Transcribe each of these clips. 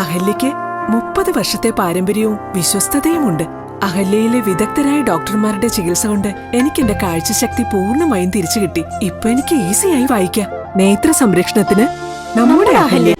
അഹല്യയ്ക്ക് 30 വർഷത്തെ പാരമ്പര്യവും വിശ്വസ്തതയുമുണ്ട്. അഹല്യയിലെ വിദഗ്ധരായ ഡോക്ടർമാരുടെ ചികിത്സ കൊണ്ട് എനിക്ക് എന്റെ കാഴ്ചശക്തി പൂർണ്ണമായും തിരിച്ചു കിട്ടി. ഇപ്പൊ എനിക്ക് ഈസിയായി വായിക്കാം. നേത്ര സംരക്ഷണത്തിന് നമ്മുടെ അഹല്യ.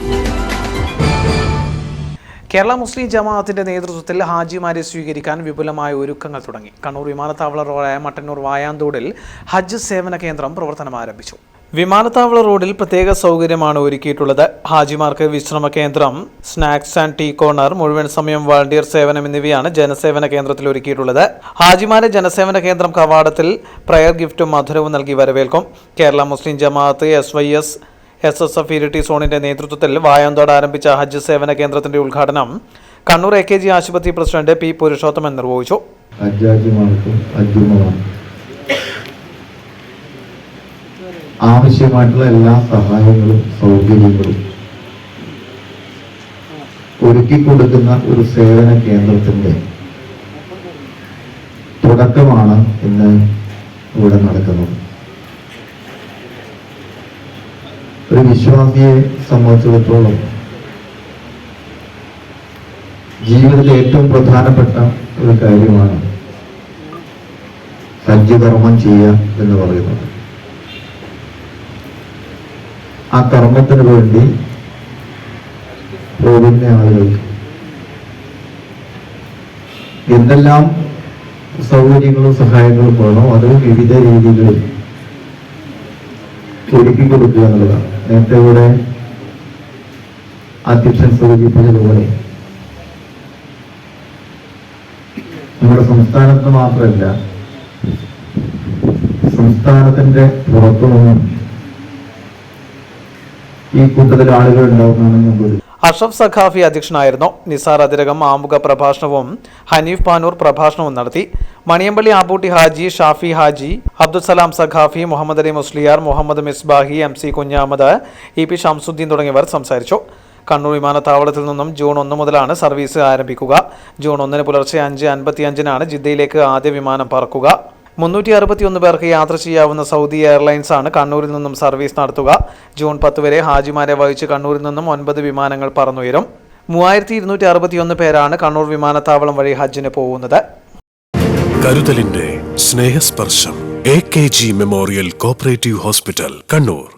കേരള മുസ്ലിം ജമാഅത്തിന്റെ നേതൃത്വത്തിൽ ഹാജിമാരെ സ്വീകരിക്കാൻ വിപുലമായ ഒരുക്കങ്ങൾ തുടങ്ങി. കണ്ണൂർ വിമാനത്താവള റോഡായ മട്ടന്നൂർ വായാന്തോടിൽ ഹജ്ജ് സേവന കേന്ദ്രം പ്രവർത്തനം ആരംഭിച്ചു. വിമാനത്താവള റോഡിൽ പ്രത്യേക സൗകര്യമാണ് ഒരുക്കിയിട്ടുള്ളത്. ഹാജിമാർക്ക് വിശ്രമ കേന്ദ്രം, സ്നാക്സ് ആൻഡ് ടീ കോർണർ, മുഴുവൻ സമയം വാളണ്ടിയർ സേവനം എന്നിവയാണ് ജനസേവന കേന്ദ്രത്തിൽ ഒരുക്കിയിട്ടുള്ളത്. ഹാജിമാരെ ജനസേവന കേന്ദ്രം കവാടത്തിൽ പ്രയർ ഗിഫ്റ്റും മധുരവും നൽകി വരവേൽക്കും. കേരള മുസ്ലിം ജമാഅത്ത് SSF ഇരിട്ടി സോണിന്റെ നേതൃത്വത്തിൽ വായാന്തോട് ആരംഭിച്ച ഹജ്ജ് സേവന കേന്ദ്രത്തിന്റെ ഉദ്ഘാടനം കണ്ണൂർ AKG ആശുപത്രി പ്രസിഡന്റ് P. പുരുഷോത്തമൻ നിർവഹിച്ചു. ആവശ്യമായിട്ടുള്ള എല്ലാ സഹായങ്ങളും സൗകര്യങ്ങളും ഒരുക്കി കൊടുക്കുന്ന ഒരു സേവന കേന്ദ്രത്തിന്റെ തുടക്കമാണ് ഇന്ന് ഇവിടെ നടക്കുന്നത്. ഒരു വിശ്വാസിയെ സംബന്ധിച്ചിടത്തോളം ജീവിതത്തിൽ ഏറ്റവും പ്രധാനപ്പെട്ട ഒരു കാര്യമാണ് ഹജ്ജ് കർമ്മം ചെയ്യുക എന്ന് പറയുന്നത്. ആ കർമ്മത്തിന് വേണ്ടി പോകുന്ന ആളുകൾക്ക് എന്തെല്ലാം സൗകര്യങ്ങളും സഹായങ്ങളും വേണോ അത് വിവിധ രീതികളിൽ ഒരുക്കി കൊടുക്കുക എന്നുള്ളതാണ്. നേരത്തെ ഇവിടെ അധ്യക്ഷൻ സൂചിപ്പിച്ചതുപോലെ നമ്മുടെ സംസ്ഥാനത്ത് മാത്രമല്ല, സംസ്ഥാനത്തിന്റെ പുറത്തുനിന്നും ഈ കൂട്ടത്തിൽ ആളുകൾ ഉണ്ടാവുന്നതാണ് ഞാൻ. അഷ്റഫ് സഖാഫി അധ്യക്ഷനായിരുന്നു. നിസാർ അതിരകം ആമുഖ പ്രഭാഷണവും ഹനീഫ് പാനൂർ പ്രഭാഷണവും നടത്തി. മണിയമ്പള്ളി ആബൂട്ടി ഹാജി, ഷാഫി ഹാജി, അബ്ദുസലാം സഖാഫി, മുഹമ്മദ് അലി മുസ്ലിയാർ, മുഹമ്മദ് മിസ്ബാഹി, MC കുഞ്ഞാമത്, EP ഷംസുദ്ദീൻ തുടങ്ങിയവർ സംസാരിച്ചു. കണ്ണൂർ വിമാനത്താവളത്തിൽ നിന്നും ജൂൺ 1 മുതലാണ് സർവീസ് ആരംഭിക്കുക. ജൂൺ 1 പുലർച്ചെ 5:55 ജിദ്ദയിലേക്ക് ആദ്യ വിമാനം പറക്കുക. 361 പേർക്ക് യാത്ര ചെയ്യാവുന്ന സൗദി എയർലൈൻസ് ആണ് കണ്ണൂരിൽ നിന്നും സർവീസ് നടത്തുക. ജൂൺ 10 വരെ ഹാജിമാരെ വഹിച്ച് കണ്ണൂരിൽ നിന്നും 9 വിമാനങ്ങൾ പറന്നുയരും. 3261 പേരാണ് കണ്ണൂർ വിമാനത്താവളം വഴി ഹജ്ജിന് പോകുന്നത്. കരുതലിന്റെ സ്നേഹസ്പർശം AKG memorial cooperative hospital, Kannur.